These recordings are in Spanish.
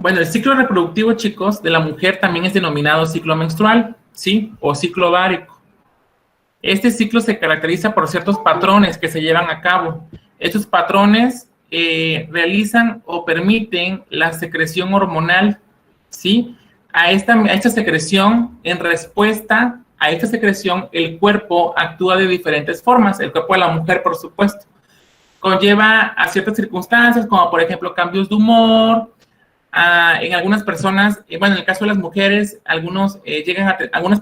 Bueno, el ciclo reproductivo, chicos, de la mujer también es denominado ciclo menstrual, ¿sí? O ciclo ovárico. Este ciclo se caracteriza por ciertos patrones que se llevan a cabo. Estos patrones realizan o permiten la secreción hormonal, ¿sí? A esta secreción, en respuesta a esta secreción, el cuerpo actúa de diferentes formas. El cuerpo de la mujer, por supuesto, conlleva a ciertas circunstancias, como por ejemplo cambios de humor. En algunas personas, bueno, en el caso de las mujeres, algunas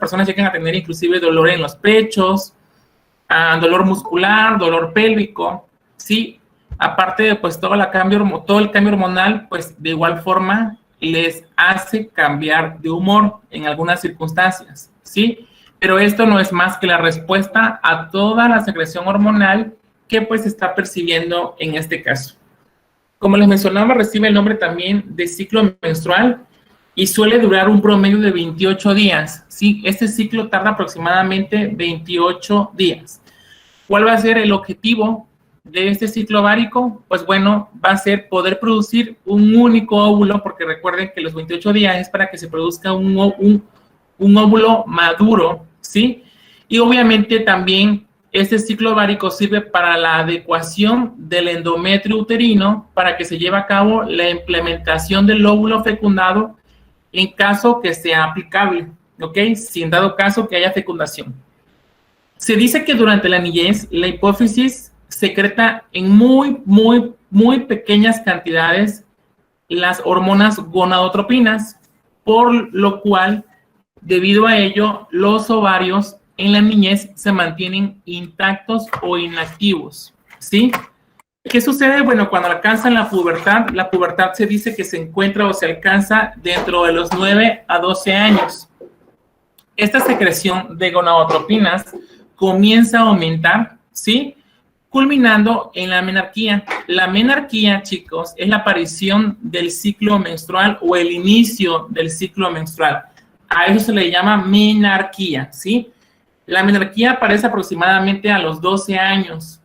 personas llegan a tener inclusive dolor en los pechos, dolor muscular, dolor pélvico, ¿sí? Aparte de pues todo el cambio hormonal, pues de igual forma les hace cambiar de humor en algunas circunstancias, ¿sí? Pero esto no es más que la respuesta a toda la secreción hormonal que pues se está percibiendo en este caso. Como les mencionaba, recibe el nombre también de ciclo menstrual y suele durar un promedio de 28 días. ¿Sí? Este ciclo tarda aproximadamente 28 días. ¿Cuál va a ser el objetivo de este ciclo ovárico? Pues bueno, va a ser poder producir un único óvulo, porque recuerden que los 28 días es para que se produzca un óvulo maduro, ¿sí? Y obviamente también este ciclo ovárico sirve para la adecuación del endometrio uterino para que se lleve a cabo la implementación del óvulo fecundado en caso que sea aplicable, ¿ok? Si en dado caso que haya fecundación. Se dice que durante la niñez la hipófisis secreta en muy pequeñas cantidades las hormonas gonadotropinas, por lo cual, debido a ello, los ovarios en la niñez se mantienen intactos o inactivos, ¿sí? ¿Qué sucede? Bueno, cuando alcanzan la pubertad se dice que se encuentra o se alcanza dentro de los 9 a 12 años. Esta secreción de gonadotropinas comienza a aumentar, ¿sí? Culminando en la menarquía. La menarquía, chicos, es la aparición del ciclo menstrual o el inicio del ciclo menstrual. A eso se le llama menarquía, ¿sí? La menarquía aparece aproximadamente a los 12 años.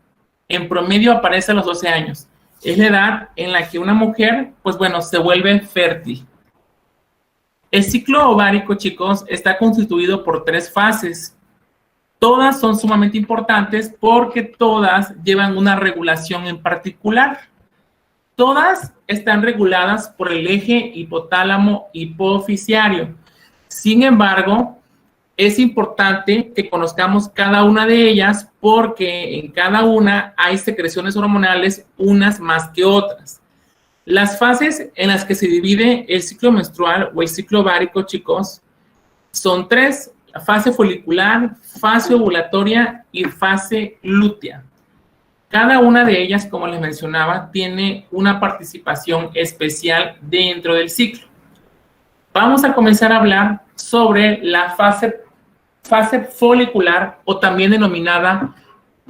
En promedio aparece a los 12 años. Es la edad en la que una mujer, pues bueno, se vuelve fértil. El ciclo ovárico, chicos, está constituido por 3 fases. Todas son sumamente importantes porque todas llevan una regulación en particular. Todas están reguladas por el eje hipotálamo hipoficiario. Sin embargo, es importante que conozcamos cada una de ellas porque en cada una hay secreciones hormonales, unas más que otras. Las fases en las que se divide el ciclo menstrual o el ciclo ovárico, chicos, son 3: fase folicular, fase ovulatoria y fase lútea. Cada una de ellas, como les mencionaba, tiene una participación especial dentro del ciclo. Vamos a comenzar a hablar sobre la fase folicular o también denominada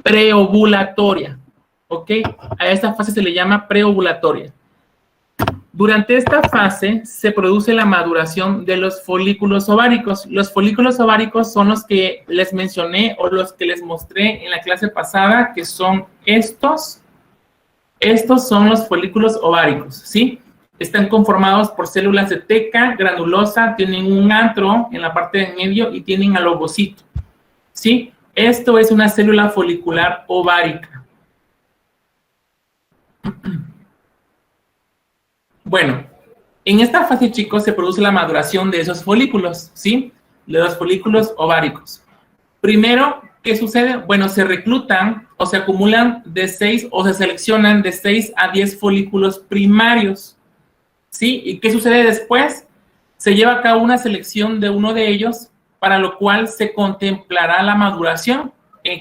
preovulatoria, ¿ok? A esta fase se le llama preovulatoria. Durante esta fase se produce la maduración de los folículos ováricos. Los folículos ováricos son los que les mencioné o los que les mostré en la clase pasada, que son estos. Estos son los folículos ováricos, ¿sí? Están conformados por células de teca granulosa, tienen un antro en la parte de medio y tienen al ovocito, ¿sí? Esto es una célula folicular ovárica. Bueno, en esta fase, chicos, se produce la maduración de esos folículos, ¿sí? De los folículos ováricos. Primero, ¿qué sucede? Bueno, se reclutan o se acumulan de 6 o se seleccionan de 6 a 10 folículos primarios, ¿sí? ¿Y qué sucede después? Se lleva a cabo una selección de uno de ellos, para lo cual se contemplará la maduración,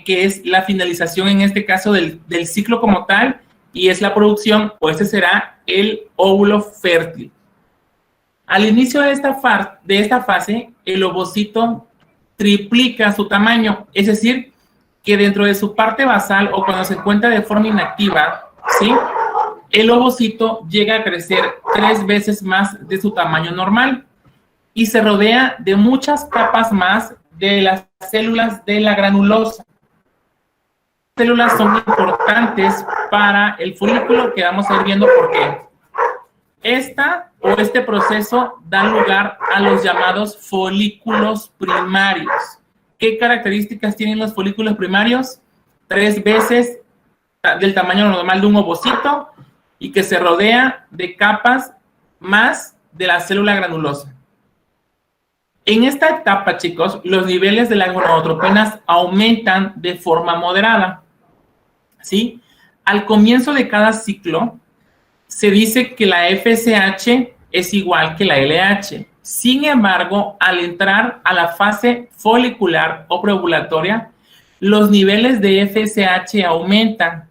que es la finalización, en este caso, del ciclo como tal, y es la producción, o ese será el óvulo fértil. Al inicio de esta fase, el ovocito triplica su tamaño, es decir, que dentro de su parte basal o cuando se encuentra de forma inactiva, ¿sí?, el ovocito llega a crecer 3 veces más de su tamaño normal y se rodea de muchas capas más de las células de la granulosa. Las células son importantes para el folículo, que vamos a ir viendo por qué. Esta o este proceso da lugar a los llamados folículos primarios. ¿Qué características tienen los folículos primarios? 3 veces del tamaño normal de un ovocito y que se rodea de capas más de la célula granulosa. En esta etapa, chicos, los niveles de las gonadotropinas aumentan de forma moderada, ¿sí? Al comienzo de cada ciclo, se dice que la FSH es igual que la LH. Sin embargo, al entrar a la fase folicular o preovulatoria, los niveles de FSH aumentan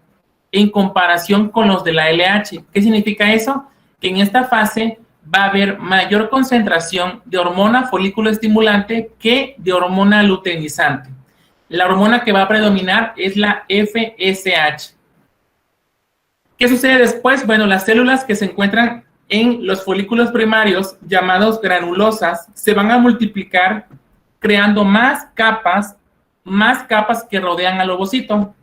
en comparación con los de la LH. ¿Qué significa eso? Que en esta fase va a haber mayor concentración de hormona folículo estimulante que de hormona luteinizante. La hormona que va a predominar es la FSH. ¿Qué sucede después? Bueno, las células que se encuentran en los folículos primarios, llamados granulosas, se van a multiplicar creando más capas que rodean al ovocito.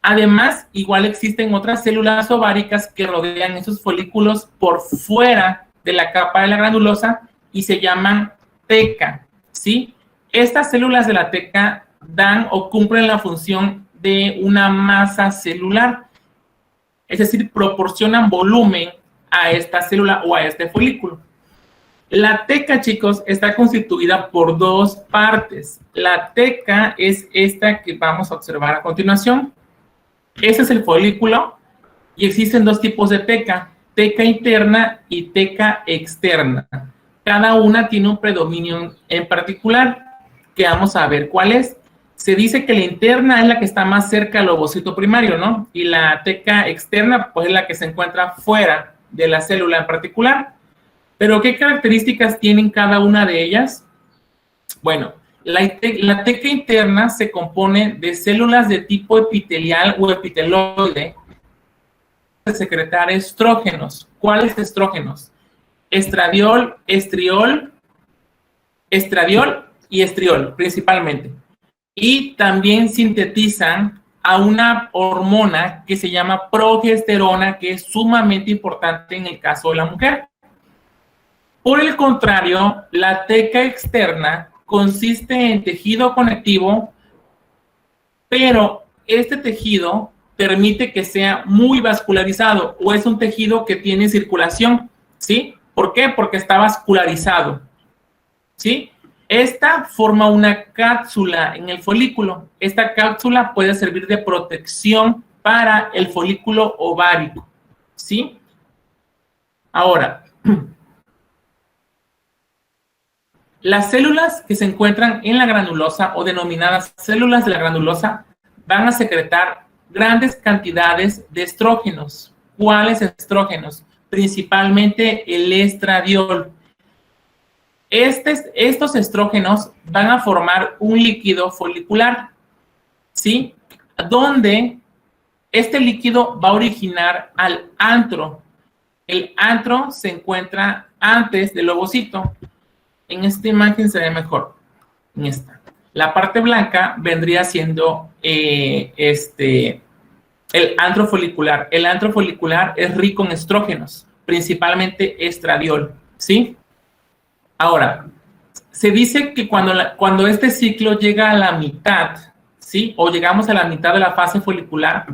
Además, igual existen otras células ováricas que rodean esos folículos por fuera de la capa de la granulosa y se llaman teca, ¿sí? Estas células de la teca dan o cumplen la función de una masa celular, es decir, proporcionan volumen a esta célula o a este folículo. La teca, chicos, está constituida por 2 partes. La teca es esta que vamos a observar a continuación. Ese es el folículo y existen 2 tipos de teca interna y teca externa. Cada una tiene un predominio en particular que vamos a ver cuál es. Se dice que la interna es la que está más cerca al ovocito primario, ¿no? Y la teca externa, pues, es la que se encuentra fuera de la célula en particular. Pero, ¿qué características tienen cada una de ellas? Bueno, la teca interna se compone de células de tipo epitelial o epiteloide de secretar estrógenos. ¿Cuáles estrógenos? Estradiol, estriol y estriol, principalmente. Y también sintetizan a una hormona que se llama progesterona, que es sumamente importante en el caso de la mujer. Por el contrario, la teca externa consiste en tejido conectivo, pero este tejido permite que sea muy vascularizado o es un tejido que tiene circulación, ¿sí? ¿Por qué? Porque está vascularizado, ¿sí? Esta forma una cápsula en el folículo. Esta cápsula puede servir de protección para el folículo ovárico, ¿sí? Ahora, las células que se encuentran en la granulosa o denominadas células de la granulosa van a secretar grandes cantidades de estrógenos. ¿Cuáles estrógenos? Principalmente el estradiol. Estos estrógenos van a formar un líquido folicular, ¿sí? Donde este líquido va a originar al antro. El antro se encuentra antes del ovocito. En esta imagen se ve mejor. En esta. La parte blanca vendría siendo el antro folicular. El antro folicular es rico en estrógenos, principalmente estradiol, ¿sí? Ahora, se dice que cuando este ciclo llega a la mitad, ¿sí? O llegamos a la mitad de la fase folicular,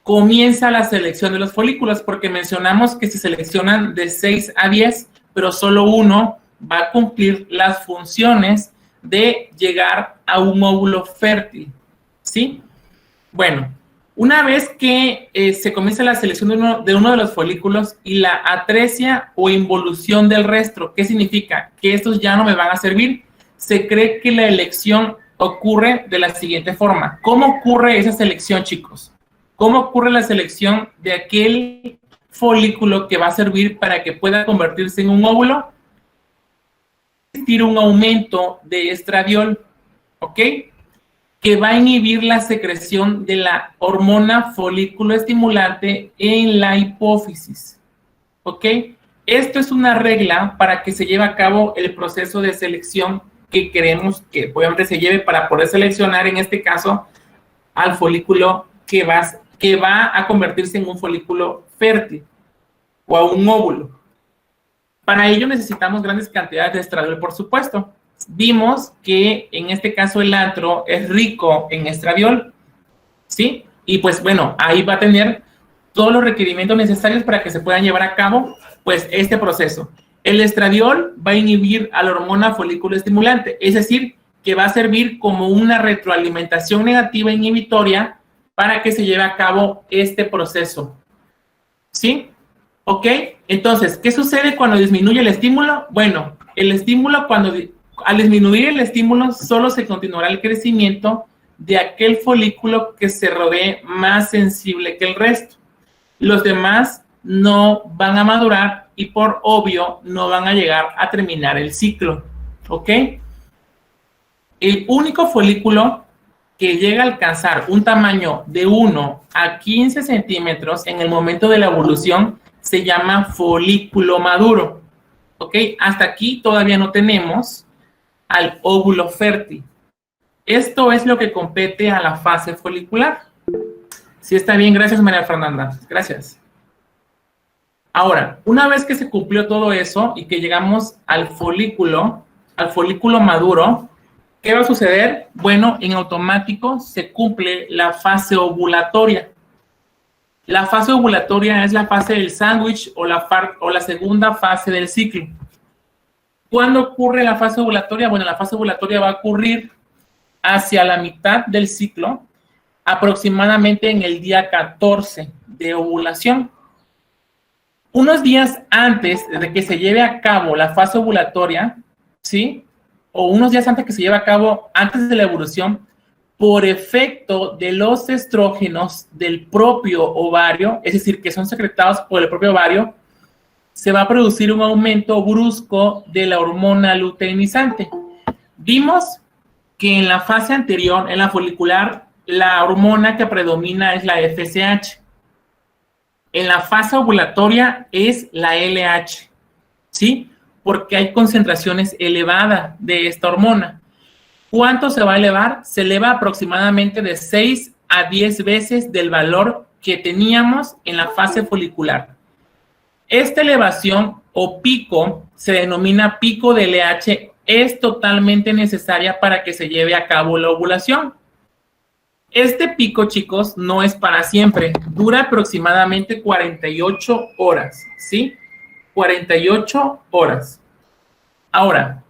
comienza la selección de los folículos, porque mencionamos que se seleccionan de 6 a 10, pero solo uno va a cumplir las funciones de llegar a un óvulo fértil, ¿sí? Bueno, una vez que se comienza la selección de uno de los folículos y la atresia o involución del resto, ¿qué significa? Que estos ya no me van a servir. Se cree que la elección ocurre de la siguiente forma. ¿Cómo ocurre esa selección, chicos? ¿Cómo ocurre la selección de aquel folículo que va a servir para que pueda convertirse en un óvulo? Existir un aumento de estradiol, ¿ok? Que va a inhibir la secreción de la hormona folículo estimulante en la hipófisis, ¿ok? Esto es una regla para que se lleve a cabo el proceso de selección que queremos que obviamente se lleve para poder seleccionar, en este caso, al folículo que va a convertirse en un folículo fértil o a un óvulo. Para ello necesitamos grandes cantidades de estradiol, por supuesto. Vimos que en este caso el antro es rico en estradiol, ¿sí? Y pues bueno, ahí va a tener todos los requerimientos necesarios para que se puedan llevar a cabo pues este proceso. El estradiol va a inhibir a la hormona folículo estimulante, es decir, que va a servir como una retroalimentación negativa inhibitoria para que se lleve a cabo este proceso. ¿Sí? ¿Ok? Entonces, ¿qué sucede cuando disminuye el estímulo? Bueno, el estímulo al disminuir el estímulo solo se continuará el crecimiento de aquel folículo que se rodee más sensible que el resto. Los demás no van a madurar y por obvio no van a llegar a terminar el ciclo. ¿Ok? El único folículo que llega a alcanzar un tamaño de 1 a 15 centímetros en el momento de la evolución se llama folículo maduro. ¿Ok? Hasta aquí todavía no tenemos al óvulo fértil. Esto es lo que compete a la fase folicular. Sí, está bien, gracias María Fernanda. Gracias. Ahora, una vez que se cumplió todo eso y que llegamos al folículo maduro, ¿qué va a suceder? Bueno, en automático se cumple la fase ovulatoria. La fase ovulatoria es la fase del sándwich o la segunda fase del ciclo. ¿Cuándo ocurre la fase ovulatoria? Bueno, la fase ovulatoria va a ocurrir hacia la mitad del ciclo, aproximadamente en el día 14 de ovulación. Unos días antes de que se lleve a cabo la fase ovulatoria, ¿sí? O unos días antes que se lleve a cabo, antes de la evolución, por efecto de los estrógenos del propio ovario, es decir, que son secretados por el propio ovario, se va a producir un aumento brusco de la hormona luteinizante. Vimos que en la fase anterior, en la folicular, la hormona que predomina es la FSH. En la fase ovulatoria es la LH, ¿sí? Porque hay concentraciones elevadas de esta hormona. ¿Cuánto se va a elevar? Se eleva aproximadamente de 6 a 10 veces del valor que teníamos en la fase folicular. Esta elevación o pico se denomina pico de LH, es totalmente necesaria para que se lleve a cabo la ovulación. Este pico, chicos, no es para siempre, dura aproximadamente 48 horas, ¿sí? 48 horas. Ahora,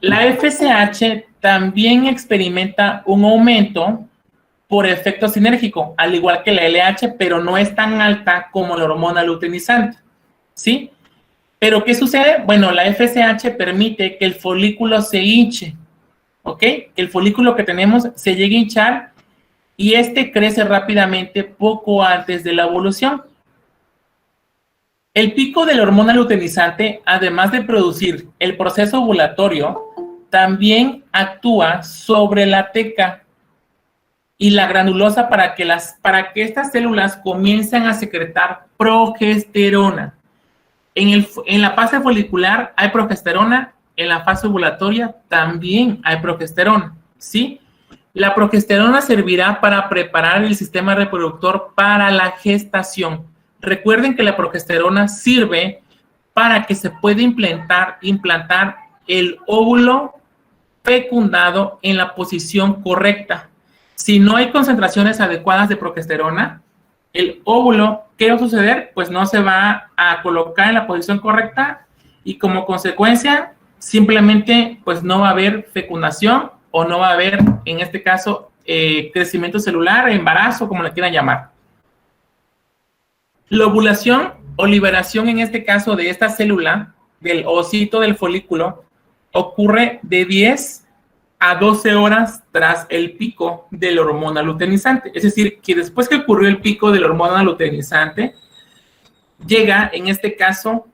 la FSH también experimenta un aumento por efecto sinérgico, al igual que la LH, pero no es tan alta como la hormona luteinizante, ¿sí? Pero, ¿qué sucede? Bueno, la FSH permite que el folículo se hinche, ¿ok? Que el folículo que tenemos se llegue a hinchar y este crece rápidamente poco antes de la ovulación. El pico de la hormona luteinizante, además de producir el proceso ovulatorio, también actúa sobre la teca y la granulosa para que estas células comiencen a secretar progesterona. En la fase folicular hay progesterona, en la fase ovulatoria también hay progesterona, ¿sí? La progesterona servirá para preparar el sistema reproductor para la gestación. Recuerden que la progesterona sirve para que se pueda implantar el óvulo fecundado en la posición correcta. Si no hay concentraciones adecuadas de progesterona, el óvulo, ¿qué va a suceder? Pues no se va a colocar en la posición correcta y como consecuencia simplemente pues no va a haber fecundación o no va a haber, en este caso, crecimiento celular, embarazo, como le quieran llamar. La ovulación o liberación, en este caso, de esta célula, del ovocito del folículo, ocurre de 10 a 12 horas tras el pico de la hormona luteinizante. Es decir, que después que ocurrió el pico de la hormona luteinizante, llega, en este caso,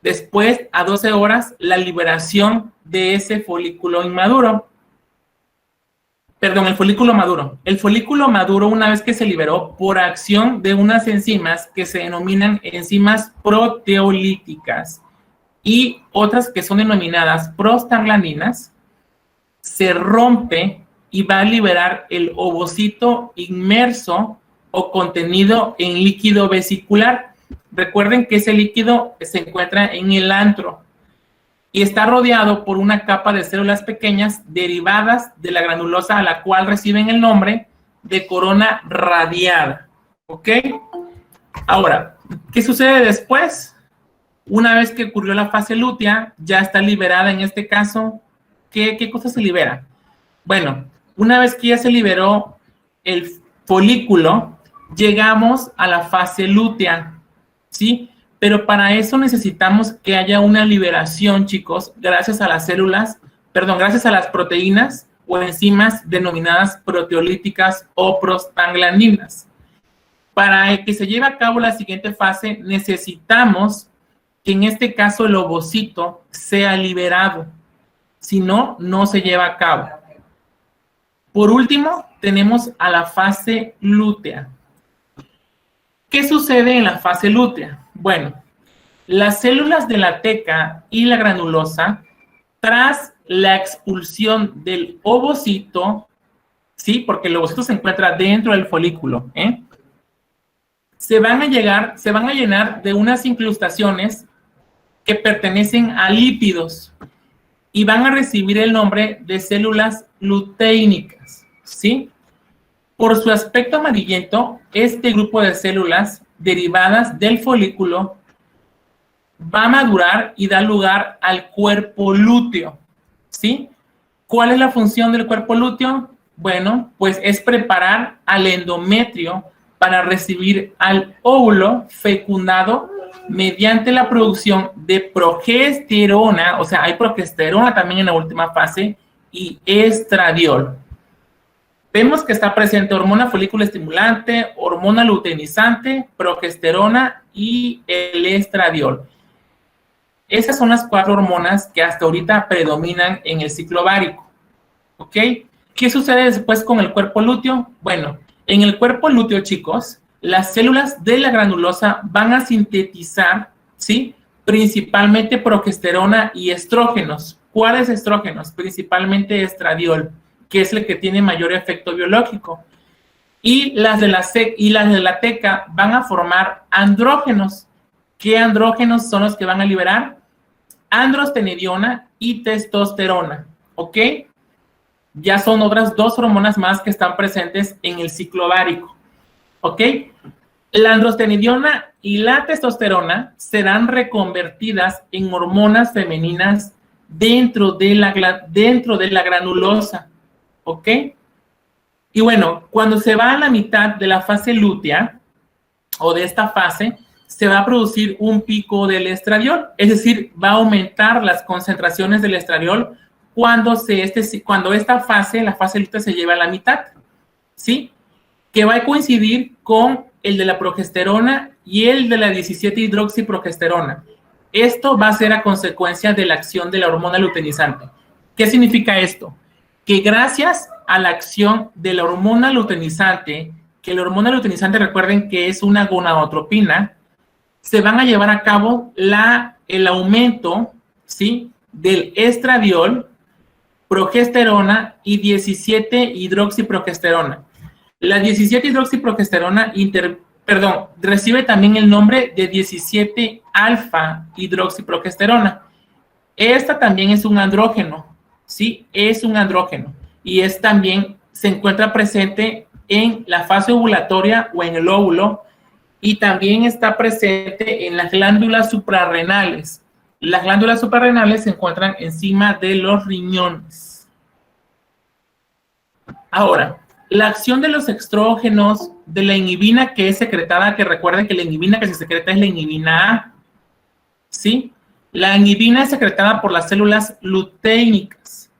después a 12 horas, la liberación de ese folículo inmaduro. Perdón, el folículo maduro. El folículo maduro, una vez que se liberó por acción de unas enzimas que se denominan enzimas proteolíticas y otras que son denominadas prostaglandinas, se rompe y va a liberar el ovocito inmerso o contenido en líquido vesicular. Recuerden que ese líquido se encuentra en el antro, y está rodeado por una capa de células pequeñas derivadas de la granulosa, a la cual reciben el nombre de corona radiada. ¿Ok? Ahora, ¿qué sucede después? Una vez que ocurrió la fase lútea, ya está liberada en este caso. ¿Qué cosa se libera? Bueno, una vez que ya se liberó el folículo, llegamos a la fase lútea, ¿sí? Pero para eso necesitamos que haya una liberación, chicos, gracias a las células, perdón, gracias a las proteínas o enzimas denominadas proteolíticas o prostaglandinas. Para que se lleve a cabo la siguiente fase, necesitamos que en este caso el ovocito sea liberado. Si no, no se lleva a cabo. Por último, tenemos a la fase lútea. ¿Qué sucede en la fase lútea? Bueno, las células de la teca y la granulosa, tras la expulsión del ovocito, ¿sí? Porque el ovocito se encuentra dentro del folículo, se van a llenar de unas incrustaciones que pertenecen a lípidos y van a recibir el nombre de células luteínicas, ¿sí? Por su aspecto amarillento, este grupo de células derivadas del folículo va a madurar y da lugar al cuerpo lúteo, ¿sí? ¿Cuál es la función del cuerpo lúteo? Bueno, pues es preparar al endometrio para recibir al óvulo fecundado mediante la producción de progesterona, o sea, hay progesterona también en la última fase, y estradiol. Vemos que está presente hormona folículo estimulante, hormona luteinizante, progesterona y el estradiol. Esas son las 4 hormonas que hasta ahorita predominan en el ciclo ovárico. ¿Ok? ¿Qué sucede después con el cuerpo lúteo? Bueno, en el cuerpo lúteo, chicos, las células de la granulosa van a sintetizar, ¿sí? Principalmente progesterona y estrógenos. ¿Cuáles estrógenos? Principalmente estradiol, que es el que tiene mayor efecto biológico. Y las de la teca van a formar andrógenos. ¿Qué andrógenos son los que van a liberar? Androstenediona y testosterona. ¿Ok? Ya son otras 2 hormonas más que están presentes en el ciclo ovárico. ¿Ok? La androstenediona y la testosterona serán reconvertidas en hormonas femeninas dentro de la granulosa. ¿Ok? Y bueno, cuando se va a la mitad de la fase lútea o de esta fase, se va a producir un pico del estradiol, es decir, va a aumentar las concentraciones del estradiol cuando esta fase, la fase lútea, se lleva a la mitad, ¿sí? Que va a coincidir con el de la progesterona y el de la 17-hidroxiprogesterona. Esto va a ser a consecuencia de la acción de la hormona luteinizante. ¿Qué significa esto? Que gracias a la acción de la hormona luteinizante, que la hormona luteinizante, recuerden que es una gonadotropina, se van a llevar a cabo el aumento, ¿sí?, del estradiol, progesterona y 17-hidroxiprogesterona. La 17-hidroxiprogesterona recibe también el nombre de 17-alfa-hidroxiprogesterona. Esta también es un andrógeno, ¿sí? Es un andrógeno y se encuentra presente en la fase ovulatoria o en el óvulo y también está presente en las glándulas suprarrenales. Las glándulas suprarrenales se encuentran encima de los riñones. Ahora, la acción de los estrógenos, de la inhibina que es secretada, que recuerden que la inhibina que se secreta es la inhibina A, ¿sí? La inhibina es secretada por las células luteínicas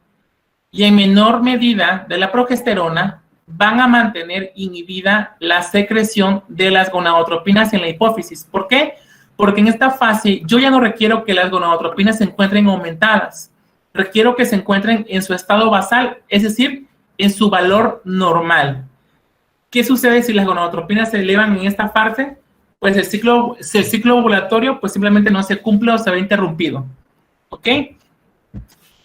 y en menor medida de la progesterona van a mantener inhibida la secreción de las gonadotropinas en la hipófisis. ¿Por qué? Porque en esta fase yo ya no requiero que las gonadotropinas se encuentren aumentadas, requiero que se encuentren en su estado basal, es decir, en su valor normal. ¿Qué sucede si las gonadotropinas se elevan en esta fase? Pues el ciclo ovulatorio pues simplemente no se cumple o se ve interrumpido. ¿Ok?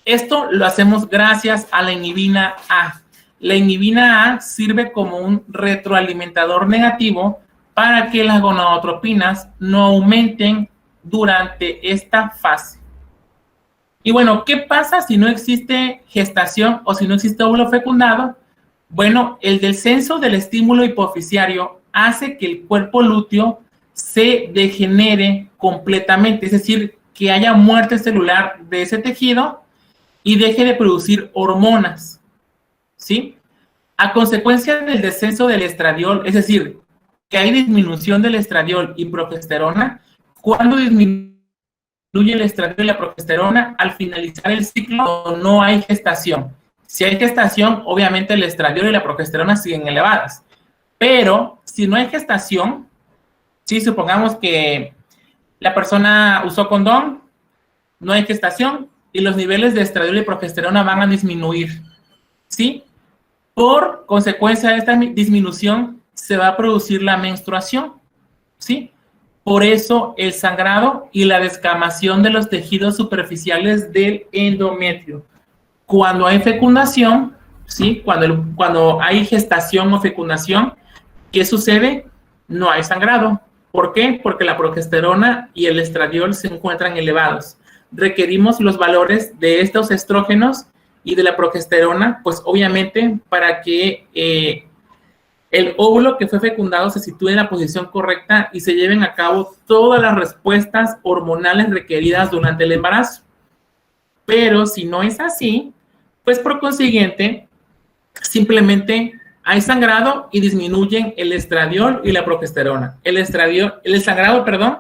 Esto lo hacemos gracias a la inhibina A. La inhibina A sirve como un retroalimentador negativo para que las gonadotropinas no aumenten durante esta fase. Y bueno, ¿qué pasa si no existe gestación o si no existe óvulo fecundado? Bueno, el descenso del estímulo hipoficiario hace que el cuerpo lúteo se degenere completamente, es decir, que haya muerte celular de ese tejido y deje de producir hormonas, ¿sí? A consecuencia del descenso del estradiol, es decir, que hay disminución del estradiol y progesterona, cuando disminuye el estradiol y la progesterona, al finalizar el ciclo no hay gestación. Si hay gestación, obviamente el estradiol y la progesterona siguen elevadas. Pero si no hay gestación, si supongamos que la persona usó condón, no hay gestación y los niveles de estradiol y progesterona van a disminuir, ¿sí? Por consecuencia de esta disminución se va a producir la menstruación, ¿sí? Por eso el sangrado y la descamación de los tejidos superficiales del endometrio. Cuando hay fecundación, ¿sí? Cuando hay gestación o fecundación, ¿qué sucede? No hay sangrado. ¿Por qué? Porque la progesterona y el estradiol se encuentran elevados. Requerimos los valores de estos estrógenos y de la progesterona, pues obviamente para que el óvulo que fue fecundado se sitúe en la posición correcta y se lleven a cabo todas las respuestas hormonales requeridas durante el embarazo. Pero si no es así, pues por consiguiente, simplemente hay sangrado y disminuyen el estradiol y la progesterona. El sangrado, perdón,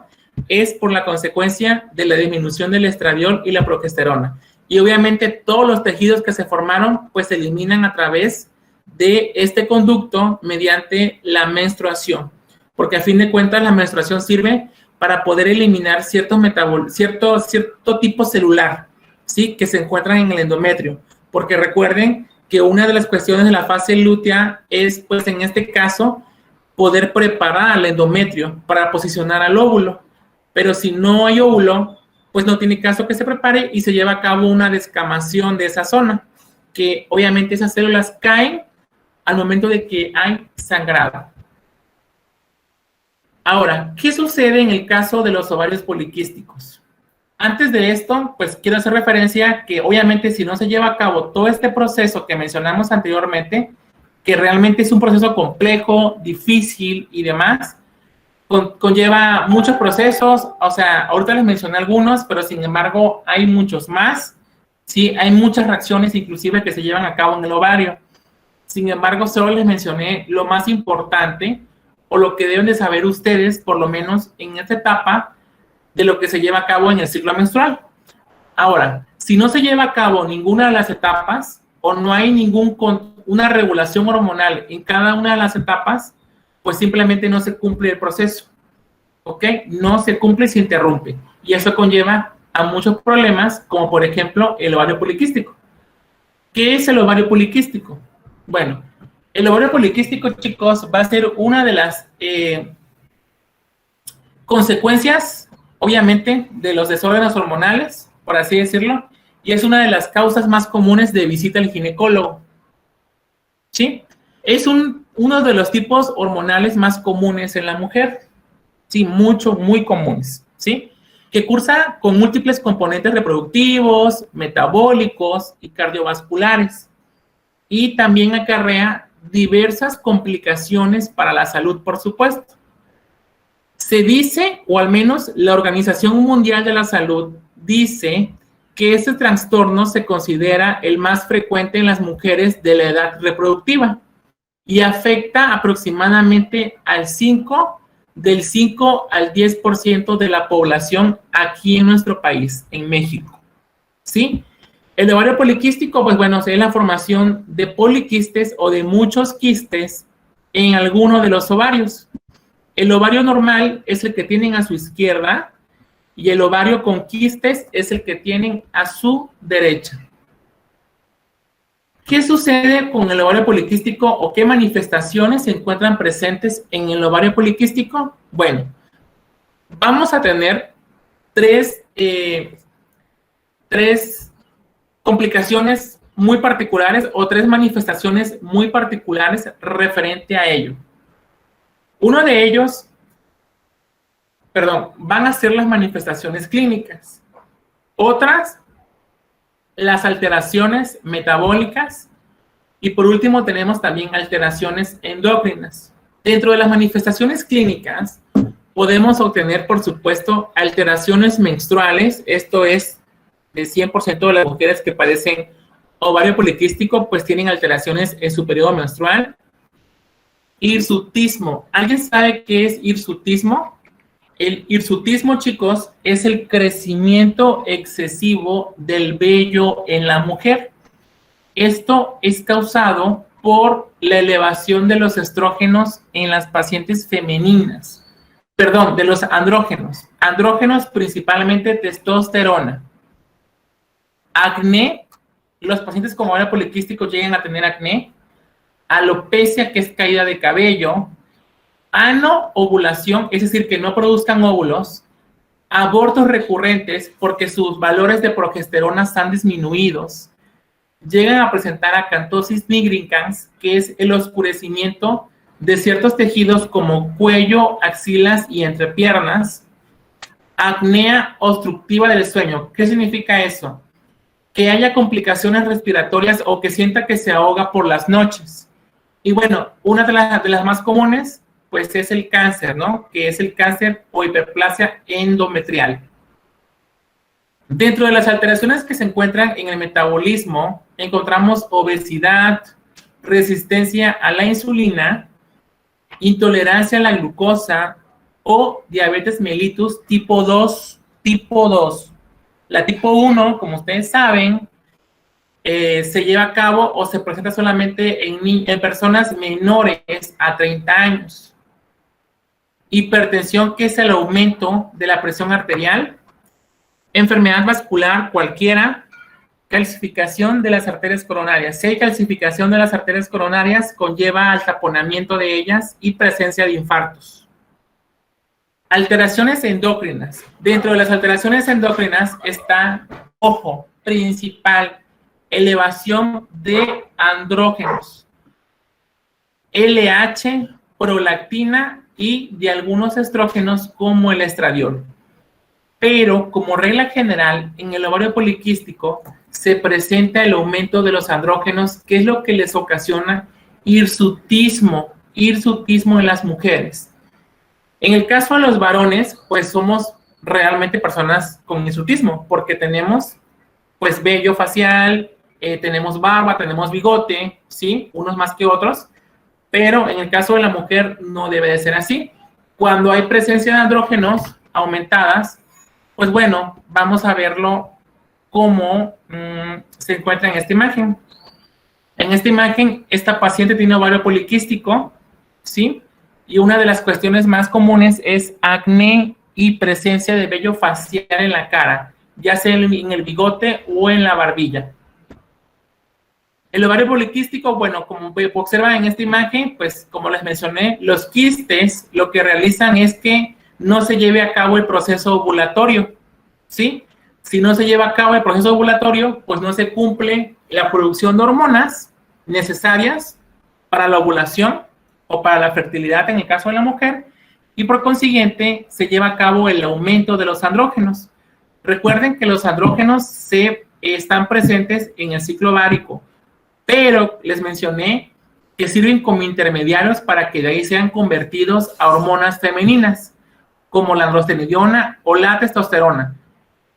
es por la consecuencia de la disminución del estradiol y la progesterona. Y obviamente todos los tejidos que se formaron, pues se eliminan a través de este conducto mediante la menstruación. Porque a fin de cuentas la menstruación sirve para poder eliminar cierto tipo celular, ¿sí? Que se encuentran en el endometrio. Porque recuerden que una de las cuestiones de la fase lútea es, pues en este caso, poder preparar al endometrio para posicionar al óvulo. Pero si no hay óvulo, pues no tiene caso que se prepare y se lleva a cabo una descamación de esa zona, que obviamente esas células caen al momento de que hay sangrado. Ahora, ¿qué sucede en el caso de los ovarios poliquísticos? Antes de esto, pues quiero hacer referencia que obviamente si no se lleva a cabo todo este proceso que mencionamos anteriormente, que realmente es un proceso complejo, difícil y demás, conlleva muchos procesos, o sea, ahorita les mencioné algunos, pero sin embargo hay muchos más, ¿sí? Hay muchas reacciones inclusive que se llevan a cabo en el ovario. Sin embargo, solo les mencioné lo más importante o lo que deben de saber ustedes, por lo menos en esta etapa, de lo que se lleva a cabo en el ciclo menstrual. Ahora, si no se lleva a cabo ninguna de las etapas o no hay una regulación hormonal en cada una de las etapas, pues simplemente no se cumple el proceso, ¿ok? No se cumple y se interrumpe. Y eso conlleva a muchos problemas, como por ejemplo el ovario poliquístico. ¿Qué es el ovario poliquístico? Bueno, el ovario poliquístico, chicos, va a ser una de las consecuencias, obviamente, de los desórdenes hormonales, por así decirlo, y es una de las causas más comunes de visita al ginecólogo, ¿sí? Es uno de los tipos hormonales más comunes en la mujer, sí, muy comunes, ¿sí? Que cursa con múltiples componentes reproductivos, metabólicos y cardiovasculares, y también acarrea diversas complicaciones para la salud, por supuesto. Se dice, o al menos la Organización Mundial de la Salud dice que este trastorno se considera el más frecuente en las mujeres de la edad reproductiva y afecta aproximadamente del 5 al 10% de la población aquí en nuestro país, en México, ¿sí? El ovario poliquístico, pues bueno, es la formación de poliquistes o de muchos quistes en alguno de los ovarios. El ovario normal es el que tienen a su izquierda y el ovario con quistes es el que tienen a su derecha. ¿Qué sucede con el ovario poliquístico o qué manifestaciones se encuentran presentes en el ovario poliquístico? Bueno, vamos a tener tres complicaciones muy particulares o tres manifestaciones muy particulares referente a ello. Uno de ellos, van a ser las manifestaciones clínicas. Otras las alteraciones metabólicas y por último tenemos también alteraciones endocrinas. Dentro de las manifestaciones clínicas podemos obtener, por supuesto, alteraciones menstruales, esto es de 100% de las mujeres que padecen ovario poliquístico, pues tienen alteraciones en su periodo menstrual. Hirsutismo. ¿Alguien sabe qué es hirsutismo? El hirsutismo, chicos, es el crecimiento excesivo del vello en la mujer. Esto es causado por la elevación de los estrógenos en las pacientes femeninas. Perdón, de los andrógenos. Andrógenos principalmente testosterona. Acné, los pacientes con ovario poliquístico llegan a tener acné. Alopecia, que es caída de cabello. Anovulación, es decir, que no produzcan óvulos. Abortos recurrentes porque sus valores de progesterona están disminuidos. Llegan a presentar acantosis nigricans, que es el oscurecimiento de ciertos tejidos como cuello, axilas y entrepiernas. Apnea obstructiva del sueño. ¿Qué significa eso? Que haya complicaciones respiratorias o que sienta que se ahoga por las noches. Y bueno, una de las más comunes, pues es el cáncer, ¿no? Que es el cáncer o hiperplasia endometrial. Dentro de las alteraciones que se encuentran en el metabolismo, encontramos obesidad, resistencia a la insulina, intolerancia a la glucosa o diabetes mellitus tipo 2. Tipo 2. La tipo 1, como ustedes saben, se lleva a cabo o se presenta solamente en personas menores a 30 años. Hipertensión, que es el aumento de la presión arterial. Enfermedad vascular cualquiera. Calcificación de las arterias coronarias. Si hay calcificación de las arterias coronarias, conlleva al taponamiento de ellas y presencia de infartos. Alteraciones endocrinas. Dentro de las alteraciones endocrinas está, ojo, principal, elevación de andrógenos, LH, prolactina y de algunos estrógenos como el estradiol. Pero como regla general, en el ovario poliquístico se presenta el aumento de los andrógenos, que es lo que les ocasiona hirsutismo en las mujeres. En el caso de los varones, pues somos realmente personas con hirsutismo, porque tenemos pues vello facial, tenemos barba, tenemos bigote, ¿sí? Unos más que otros, pero en el caso de la mujer no debe de ser así. Cuando hay presencia de andrógenos aumentadas, pues bueno, vamos a verlo cómo se encuentra en esta imagen. En esta imagen, esta paciente tiene ovario poliquístico, ¿sí? Y una de las cuestiones más comunes es acné y presencia de vello facial en la cara, ya sea en el bigote o en la barbilla. El ovario poliquístico, bueno, como observan en esta imagen, pues como les mencioné, los quistes lo que realizan es que no se lleve a cabo el proceso ovulatorio, ¿sí? Si no se lleva a cabo el proceso ovulatorio, pues no se cumple la producción de hormonas necesarias para la ovulación o para la fertilidad en el caso de la mujer, y por consiguiente se lleva a cabo el aumento de los andrógenos. Recuerden que los andrógenos están presentes en el ciclo ovárico, pero les mencioné que sirven como intermediarios para que de ahí sean convertidos a hormonas femeninas, como la androstenediona o la testosterona.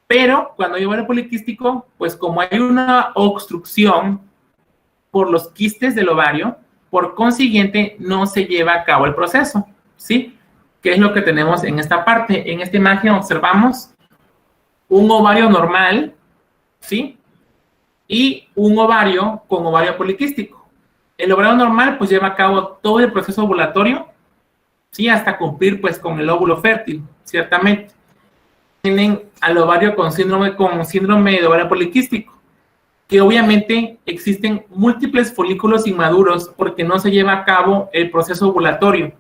Pero cuando hay ovario poliquístico, pues como hay una obstrucción por los quistes del ovario, por consiguiente no se lleva a cabo el proceso, ¿sí? ¿Qué es lo que tenemos en esta parte? En esta imagen observamos un ovario normal, ¿sí? Y un ovario con ovario poliquístico. El ovario normal pues lleva a cabo todo el proceso ovulatorio, ¿sí? Hasta cumplir pues con el óvulo fértil, ciertamente. Tienen al ovario con síndrome de ovario poliquístico, que obviamente existen múltiples folículos inmaduros porque no se lleva a cabo el proceso ovulatorio.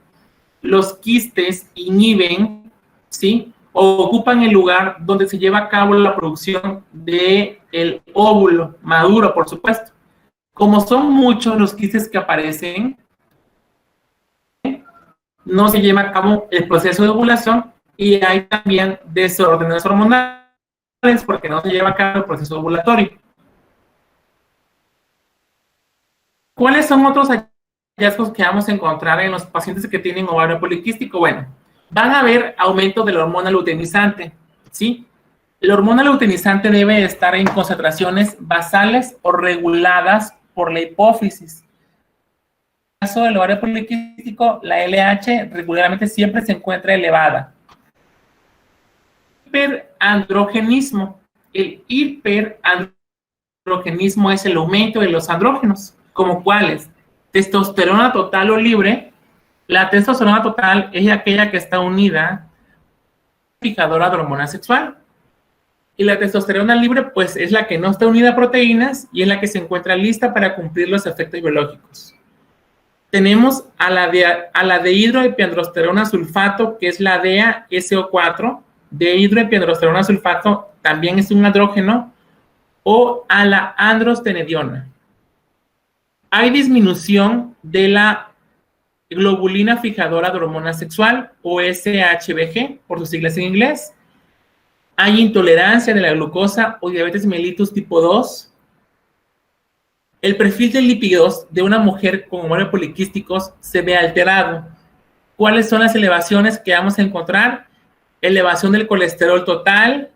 Los quistes inhiben, ¿sí? O ocupan el lugar donde se lleva a cabo la producción del óvulo maduro, por supuesto. Como son muchos los quistes que aparecen, no se lleva a cabo el proceso de ovulación y hay también desórdenes hormonales porque no se lleva a cabo el proceso ovulatorio. ¿Cuáles son otros hallazgos que vamos a encontrar en los pacientes que tienen ovario poliquístico? Bueno, van a haber aumento de la hormona luteinizante, ¿sí? La hormona luteinizante debe estar en concentraciones basales o reguladas por la hipófisis. En el caso del ovario poliquístico, la LH regularmente siempre se encuentra elevada. Hiperandrogenismo. El hiperandrogenismo es el aumento de los andrógenos, como cuáles: testosterona total o libre. La testosterona total es aquella que está unida a la fijadora de hormona sexual. Y la testosterona libre, pues, es la que no está unida a proteínas y es la que se encuentra lista para cumplir los efectos biológicos. Tenemos a la dehidroepiandrosterona sulfato, que es la DEA-SO4. Dehidroepiandrosterona sulfato también es un andrógeno, o a la androstenediona. Hay disminución de la globulina fijadora de hormona sexual, o SHBG, por sus siglas en inglés. Hay intolerancia de la glucosa o diabetes mellitus tipo 2. El perfil de lípidos de una mujer con ovarios poliquísticos se ve alterado. ¿Cuáles son las elevaciones que vamos a encontrar? Elevación del colesterol total,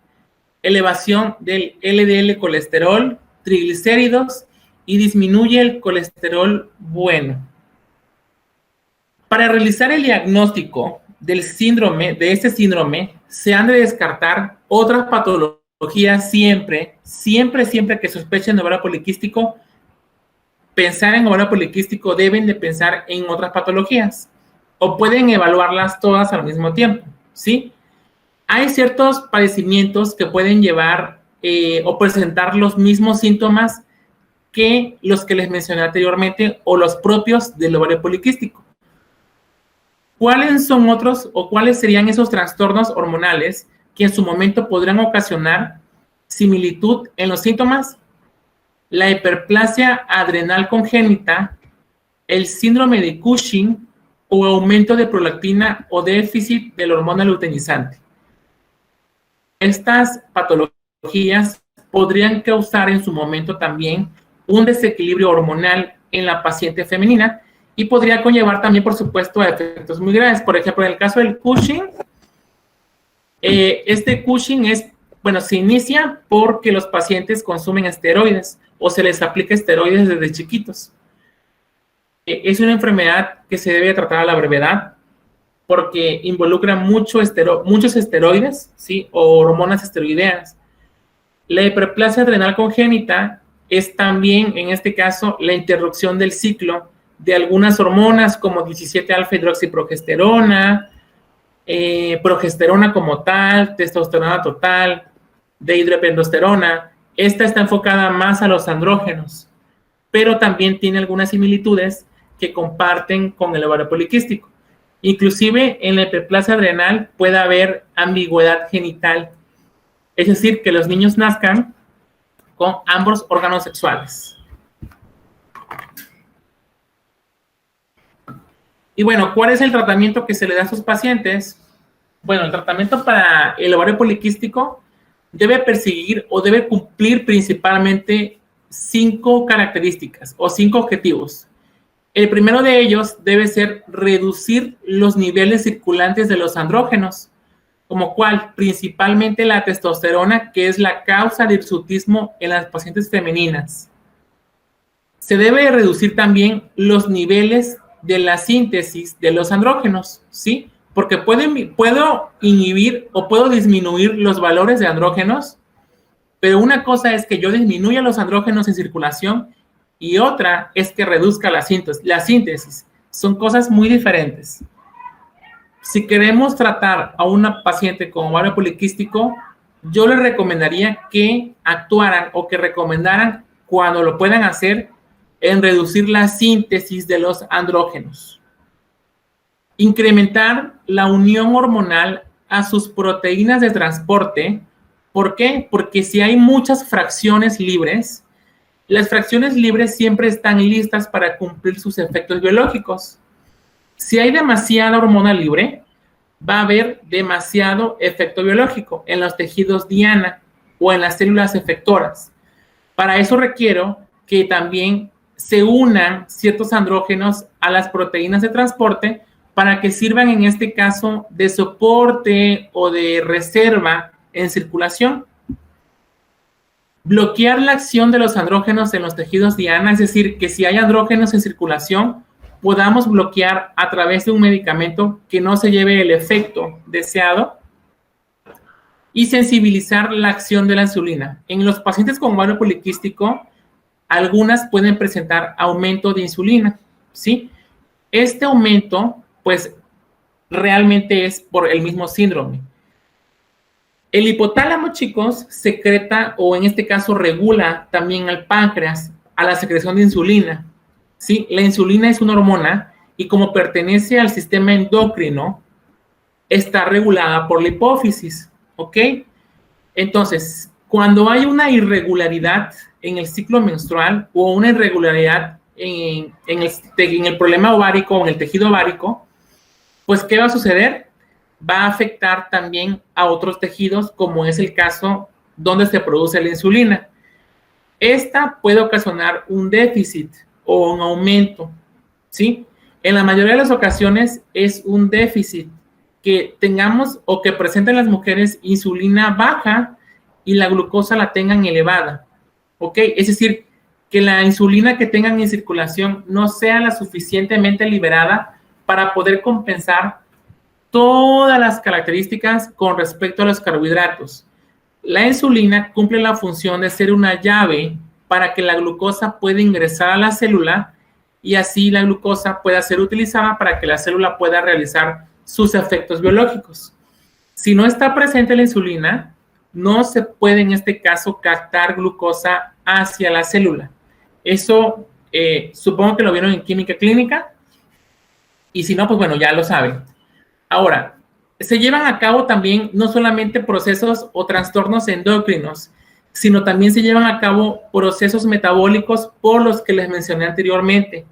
elevación del LDL colesterol, triglicéridos, y disminuye el colesterol bueno. Para realizar el diagnóstico del síndrome, de este síndrome, se han de descartar otras patologías siempre que sospechen de ovario poliquístico. Pensar en ovario poliquístico, deben de pensar en otras patologías, o pueden evaluarlas todas al mismo tiempo, ¿sí? Hay ciertos padecimientos que pueden llevar o presentar los mismos síntomas que los que les mencioné anteriormente, o los propios del ovario poliquístico. ¿Cuáles son otros, o cuáles serían esos trastornos hormonales que en su momento podrían ocasionar similitud en los síntomas? La hiperplasia adrenal congénita, el síndrome de Cushing, o aumento de prolactina o déficit de la hormona luteinizante. Estas patologías podrían causar en su momento también un desequilibrio hormonal en la paciente femenina y podría conllevar también, por supuesto, a efectos muy graves. Por ejemplo, en el caso del Cushing, este Cushing se inicia porque los pacientes consumen esteroides o se les aplica esteroides desde chiquitos. Es una enfermedad que se debe tratar a la brevedad porque involucra muchos esteroides, ¿sí? O hormonas esteroideas. La hiperplasia adrenal congénita es también, en este caso, la interrupción del ciclo de algunas hormonas como 17-alfa-hidroxiprogesterona, progesterona como tal, testosterona total, dehidroepiandrosterona. Esta está enfocada más a los andrógenos, pero también tiene algunas similitudes que comparten con el ovario poliquístico. Inclusive en la hiperplasia adrenal puede haber ambigüedad genital, es decir, que los niños nazcan con ambos órganos sexuales. Y bueno, ¿cuál es el tratamiento que se le da a estos pacientes? Bueno, el tratamiento para el ovario poliquístico debe perseguir o debe cumplir principalmente 5 características o 5 objetivos. El primero de ellos debe ser reducir los niveles circulantes de los andrógenos, como cuál, principalmente la testosterona, que es la causa de hirsutismo en las pacientes femeninas. Se debe reducir también los niveles de la síntesis de los andrógenos, ¿sí? Porque puedo inhibir o puedo disminuir los valores de andrógenos, pero una cosa es que yo disminuya los andrógenos en circulación y otra es que reduzca la síntesis. Son cosas muy diferentes. Si queremos tratar a una paciente con ovario poliquístico, yo les recomendaría que actuaran o que recomendaran, cuando lo puedan hacer, en reducir la síntesis de los andrógenos. Incrementar la unión hormonal a sus proteínas de transporte. ¿Por qué? Porque si hay muchas fracciones libres, las fracciones libres siempre están listas para cumplir sus efectos biológicos. Si hay demasiada hormona libre, va a haber demasiado efecto biológico en los tejidos diana o en las células efectoras. Para eso requiero que también se unan ciertos andrógenos a las proteínas de transporte para que sirvan en este caso de soporte o de reserva en circulación. Bloquear la acción de los andrógenos en los tejidos diana, es decir, que si hay andrógenos en circulación, podamos bloquear a través de un medicamento que no se lleve el efecto deseado, y sensibilizar la acción de la insulina. En los pacientes con ovario poliquístico, algunas pueden presentar aumento de insulina, ¿sí? Este aumento, pues, realmente es por el mismo síndrome. El hipotálamo, chicos, secreta, o en este caso regula también al páncreas, a la secreción de insulina, ¿sí? La insulina es una hormona y como pertenece al sistema endocrino, está regulada por la hipófisis, ¿ok? Entonces, cuando hay una irregularidad en el ciclo menstrual o una irregularidad en el problema ovárico o en el tejido ovárico, pues, ¿qué va a suceder? Va a afectar también a otros tejidos, como es el caso donde se produce la insulina. Esta puede ocasionar un déficit o un aumento, ¿sí? En la mayoría de las ocasiones es un déficit que tengamos o que presenten las mujeres insulina baja y la glucosa la tengan elevada, ¿ok? Es decir, que la insulina que tengan en circulación no sea la suficientemente liberada para poder compensar todas las características con respecto a los carbohidratos. La insulina cumple la función de ser una llave para que la glucosa pueda ingresar a la célula y así la glucosa pueda ser utilizada para que la célula pueda realizar sus efectos biológicos. Si no está presente la insulina, no se puede en este caso captar glucosa hacia la célula. Eso supongo que lo vieron en química clínica y si no, pues bueno, ya lo saben. Ahora, se llevan a cabo también no solamente procesos o trastornos endocrinos, sino también se llevan a cabo procesos metabólicos por los que les mencioné anteriormente.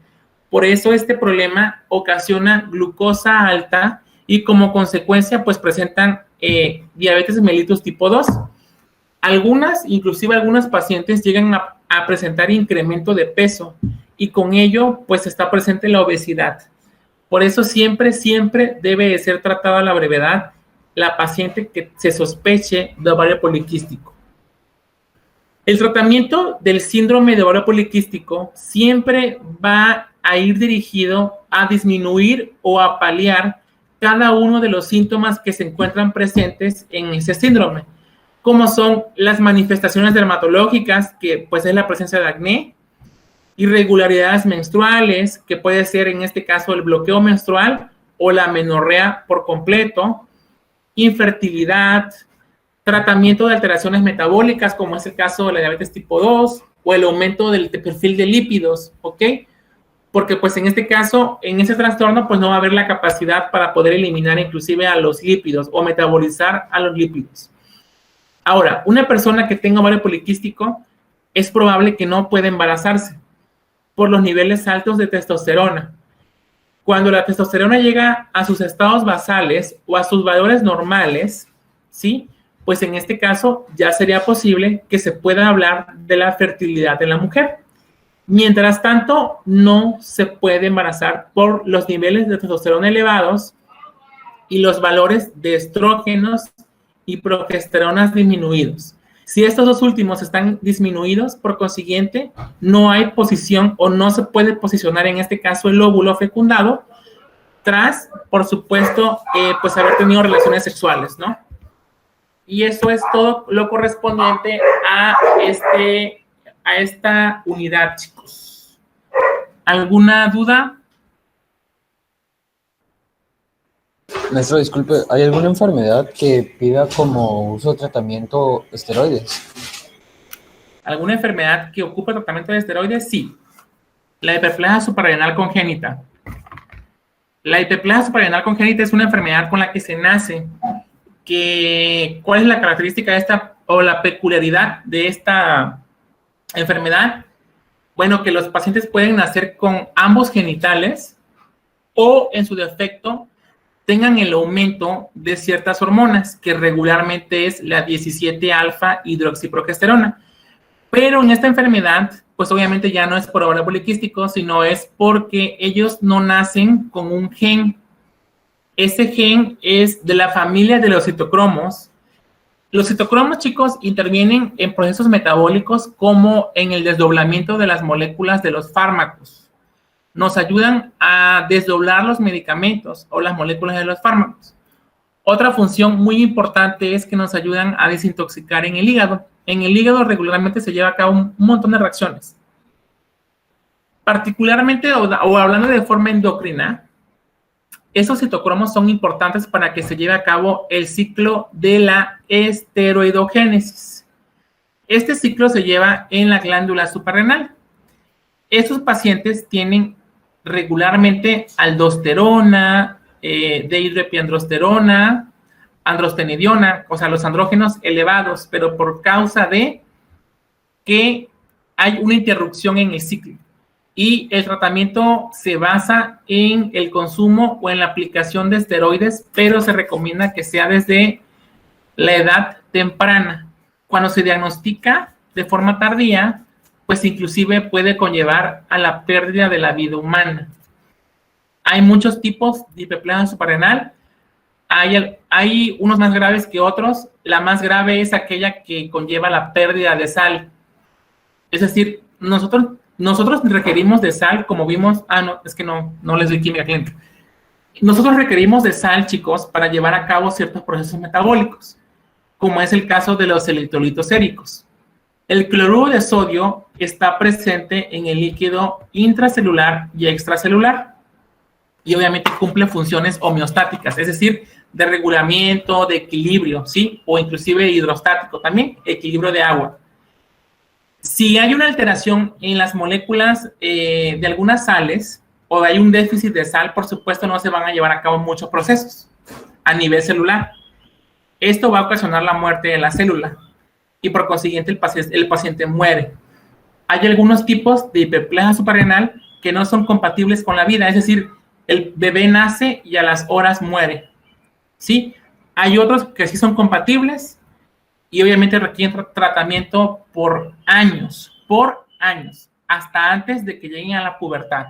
Por eso este problema ocasiona glucosa alta y como consecuencia pues presentan diabetes mellitus tipo 2. Inclusive algunas pacientes llegan a presentar incremento de peso y con ello pues está presente la obesidad. Por eso siempre debe de ser tratada a la brevedad la paciente que se sospeche de ovario poliquístico. El tratamiento del síndrome de ovario poliquístico siempre va a ir dirigido a disminuir o a paliar cada uno de los síntomas que se encuentran presentes en ese síndrome, como son las manifestaciones dermatológicas, que pues es la presencia de acné, irregularidades menstruales, que puede ser en este caso el bloqueo menstrual o la menorrea por completo, infertilidad, tratamiento de alteraciones metabólicas, como es el caso de la diabetes tipo 2, o el aumento del perfil de lípidos, ¿ok? Porque pues en este caso, en ese trastorno, pues no va a haber la capacidad para poder eliminar inclusive a los lípidos o metabolizar a los lípidos. Ahora, una persona que tenga ovario poliquístico es probable que no pueda embarazarse por los niveles altos de testosterona. Cuando la testosterona llega a sus estados basales o a sus valores normales, ¿sí? Pues en este caso ya sería posible que se pueda hablar de la fertilidad de la mujer. Mientras tanto, no se puede embarazar por los niveles de testosterona elevados y los valores de estrógenos y progesteronas disminuidos. Si estos dos últimos están disminuidos, por consiguiente, no hay posición o no se puede posicionar en este caso el óvulo fecundado tras, por supuesto, pues haber tenido relaciones sexuales, ¿no? Y eso es todo lo correspondiente a esta unidad, chicos. ¿Alguna duda? Maestro, disculpe, ¿hay alguna enfermedad que pida como uso de tratamiento esteroides? ¿Alguna enfermedad que ocupe tratamiento de esteroides? Sí. La hiperplasia suprarrenal congénita. La hiperplasia suprarrenal congénita es una enfermedad con la que se nace. ¿Cuál es la característica de esta o la peculiaridad de esta enfermedad? Bueno, que los pacientes pueden nacer con ambos genitales o, en su defecto, tengan el aumento de ciertas hormonas, que regularmente es la 17-alfa hidroxiprogesterona. Pero en esta enfermedad pues obviamente ya no es por ovario poliquístico, sino es porque ellos no nacen con un gen. Ese gen es de la familia de los citocromos. Los citocromos, chicos, intervienen en procesos metabólicos como en el desdoblamiento de las moléculas de los fármacos. Nos ayudan a desdoblar los medicamentos o las moléculas de los fármacos. Otra función muy importante es que nos ayudan a desintoxicar en el hígado. En el hígado regularmente se lleva a cabo un montón de reacciones. Particularmente, o hablando de forma endocrina, esos citocromos son importantes para que se lleve a cabo el ciclo de la esteroidogénesis. Este ciclo se lleva en la glándula suprarrenal. Estos pacientes tienen regularmente aldosterona, dehidroepiandrosterona, androstenidiona, o sea, los andrógenos elevados, pero por causa de que hay una interrupción en el ciclo. Y el tratamiento se basa en el consumo o en la aplicación de esteroides, pero se recomienda que sea desde la edad temprana. Cuando se diagnostica de forma tardía, pues inclusive puede conllevar a la pérdida de la vida humana. Hay muchos tipos de hiperplasia suprarrenal. Hay unos más graves que otros. La más grave es aquella que conlleva la pérdida de sal. Es decir, nosotros requerimos de sal, como vimos. No, es que no les doy química clínica. Nosotros requerimos de sal, chicos, para llevar a cabo ciertos procesos metabólicos, como es el caso de los electrolitos séricos. El cloruro de sodio está presente en el líquido intracelular y extracelular, y obviamente cumple funciones homeostáticas, es decir, de regulamiento, de equilibrio, ¿sí? O inclusive hidrostático también, equilibrio de agua. Si hay una alteración en las moléculas de algunas sales o hay un déficit de sal, por supuesto no se van a llevar a cabo muchos procesos a nivel celular. Esto va a ocasionar la muerte de la célula y por consiguiente el paciente muere. Hay algunos tipos de hiperplasia suprarrenal que no son compatibles con la vida, es decir, el bebé nace y a las horas muere, ¿sí? Hay otros que sí son compatibles y obviamente requieren tratamiento por años, hasta antes de que lleguen a la pubertad.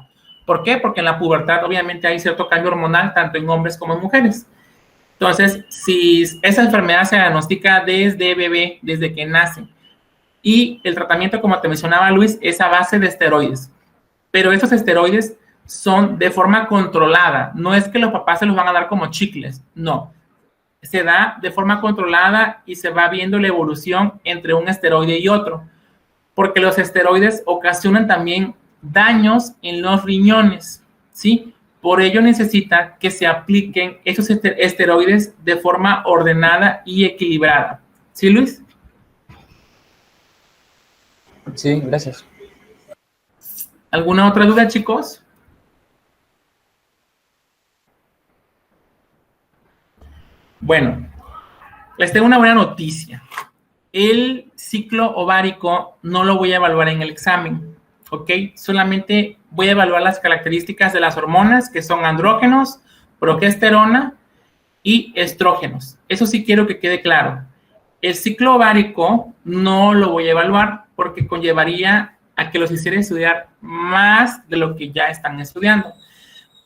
¿Por qué? Porque en la pubertad obviamente hay cierto cambio hormonal, tanto en hombres como en mujeres. Entonces, si esa enfermedad se diagnostica desde bebé, desde que nace, y el tratamiento, como te mencionaba Luis, es a base de esteroides, pero esos esteroides son de forma controlada, no es que los papás se los van a dar como chicles, no. Se da de forma controlada y se va viendo la evolución entre un esteroide y otro, porque los esteroides ocasionan también daños en los riñones, ¿sí? Por ello necesita que se apliquen esos esteroides de forma ordenada y equilibrada. ¿Sí, Luis? Sí, gracias. ¿Alguna otra duda, chicos? Bueno, les tengo una buena noticia. El ciclo ovárico no lo voy a evaluar en el examen, ¿ok? Solamente voy a evaluar las características de las hormonas, que son andrógenos, progesterona y estrógenos. Eso sí quiero que quede claro. El ciclo ovárico no lo voy a evaluar porque conllevaría a que los hiciera estudiar más de lo que ya están estudiando.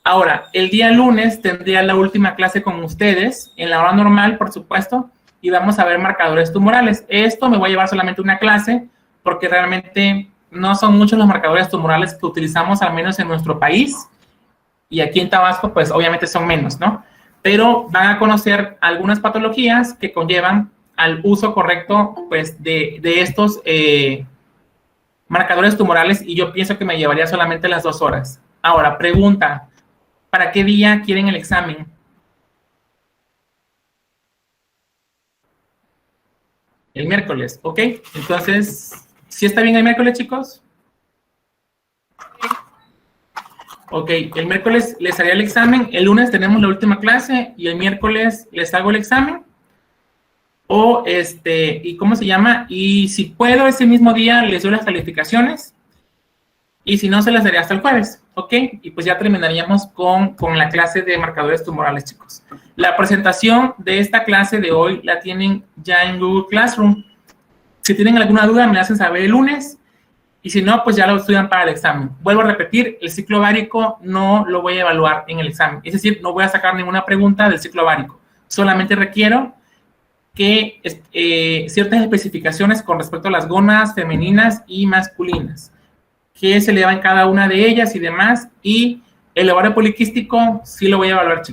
Ahora, el día lunes tendría la última clase con ustedes, en la hora normal, por supuesto, y vamos a ver marcadores tumorales. Esto me voy a llevar solamente una clase porque realmente no son muchos los marcadores tumorales que utilizamos, al menos en nuestro país, y aquí en Tabasco, pues obviamente son menos, ¿no? Pero van a conocer algunas patologías que conllevan al uso correcto, pues, de estos marcadores tumorales, y yo pienso que me llevaría solamente las 2 horas. Ahora, pregunta, ¿para qué día quieren el examen? El miércoles, ¿ok? Entonces, ¿sí está bien el miércoles, chicos? Ok, el miércoles les haría el examen, el lunes tenemos la última clase y el miércoles les hago el examen. O ¿y cómo se llama? Y si puedo ese mismo día les doy las calificaciones y si no se las daré hasta el jueves, ¿ok? Y pues ya terminaríamos con la clase de marcadores tumorales, chicos. La presentación de esta clase de hoy la tienen ya en Google Classroom. Si tienen alguna duda me la hacen saber el lunes y si no, pues ya lo estudian para el examen. Vuelvo a repetir, el ciclo ovárico no lo voy a evaluar en el examen, es decir, no voy a sacar ninguna pregunta del ciclo ovárico, solamente requiero que ciertas especificaciones con respecto a las gónadas femeninas y masculinas, qué se le da en cada una de ellas y demás, y el ovario poliquístico sí lo voy a evaluar, chicos.